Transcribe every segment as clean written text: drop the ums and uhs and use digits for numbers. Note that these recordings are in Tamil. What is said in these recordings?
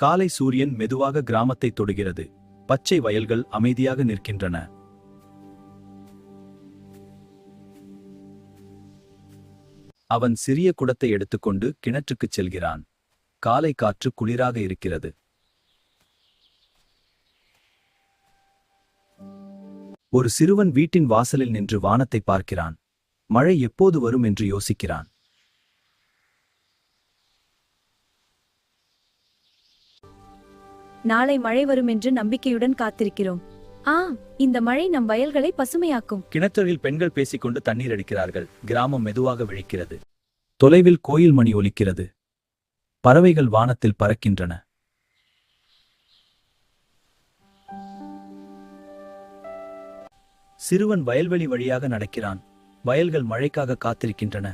காலை சூரியன் மெதுவாக கிராமத்தை தொடுகிறது. பச்சை வயல்கள் அமைதியாக நிற்கின்றன. அவன் சிறிய குடத்தை எடுத்துக்கொண்டு கிணற்றுக்குச் செல்கிறான். காலை காற்று குளிராக இருக்கிறது. ஒரு சிறுவன் வீட்டின் வாசலில் நின்று வானத்தை பார்க்கிறான். மழை எப்போது வரும் என்று யோசிக்கிறான். நாளை மழை வரும் என்று நம்பிக்கையுடன் காத்திருக்கிறோம். இந்த மழை நம் வயல்களை பசுமையாக்கும். கிணற்றில் பெண்கள் பேசிக்கொண்டு தண்ணீர் அடிக்கிறார்கள். கிராமம் மெதுவாக விழிக்கிறது. தொலைவில் கோயில் மணி ஒலிக்கிறது. பறவைகள் வானத்தில் பறக்கின்றன. சிறுவன் வயல்வெளி வழியாக நடக்கிறான். வயல்கள் மழைக்காக காத்திருக்கின்றன.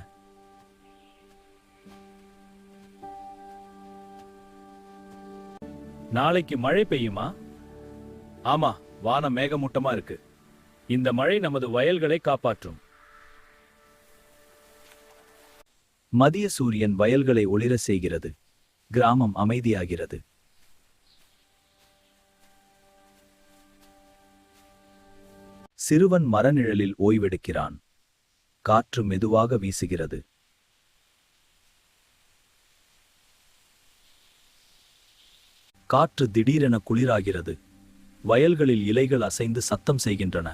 நாளைக்கு மழை பெய்யுமா? ஆமா, வானம் மேகமூட்டமா இருக்கு. இந்த மழை நமது வயல்களை காப்பாற்றும். மதிய சூரியன் வயல்களை ஒளிர செய்கிறது. கிராமம் அமைதியாகிறது. சிறுவன் மரநிழலில் ஓய்வெடுக்கிறான். காற்று மெதுவாக வீசுகிறது. காற்று திடீரென குளிராகிறது. வயல்களில் இலைகள் அசைந்து சத்தம் செய்கின்றன.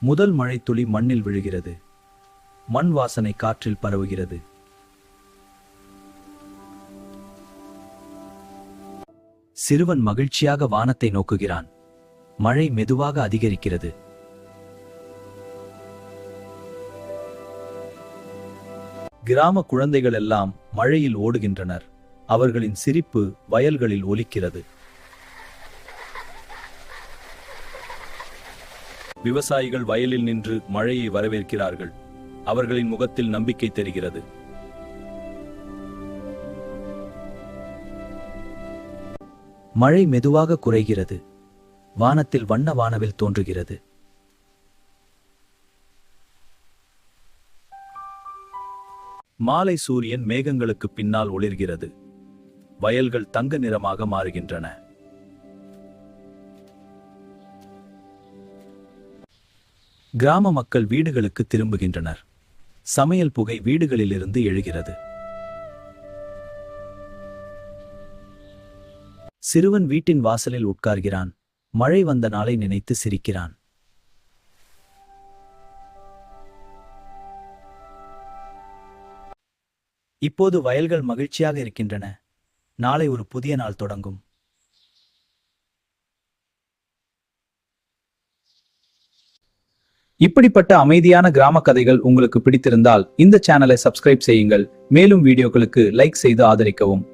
முதல் மழைத்துளி மண்ணில் விழுகிறது. மண் வாசனை காற்றில் பரவுகிறது. சிறுவன் மகிழ்ச்சியாக வானத்தை நோக்குகிறான். மழை மெதுவாக அதிகரிக்கிறது. கிராம குழந்தைகள் எல்லாம் மழையில் ஓடுகின்றனர். அவர்களின் சிரிப்பு வயல்களில் ஒலிக்கிறது. விவசாயிகள் வயலில் நின்று மழையை வரவேற்கிறார்கள். அவர்களின் முகத்தில் நம்பிக்கை தெரிகிறது. மழை மெதுவாக குறைகிறது. வானத்தில் வண்ண வானவில் தோன்றுகிறது. மாலை சூரியன் மேகங்களுக்கு பின்னால் ஒளிர்கிறது. வயல்கள் தங்க நிறமாக மாறுகின்றன. கிராம மக்கள் வீடுகளுக்கு திரும்புகின்றனர். சமையல் புகை வீடுகளிலிருந்து எழுகிறது. சிறுவன் வீட்டின் வாசலில் உட்கார்கிறான். மழை வந்த நாளை நினைத்து சிரிக்கிறான். இப்போது வயல்கள் மகிழ்ச்சியாக இருக்கின்றன. நாளை ஒரு புதிய நாள் தொடங்கும். இப்படிப்பட்ட அமைதியான கிராம கதைகள் உங்களுக்கு பிடித்திருந்தால் இந்த சேனலை சப்ஸ்கிரைப் செய்யுங்கள். மேலும் வீடியோக்களுக்கு லைக் செய்து ஆதரிக்கவும்.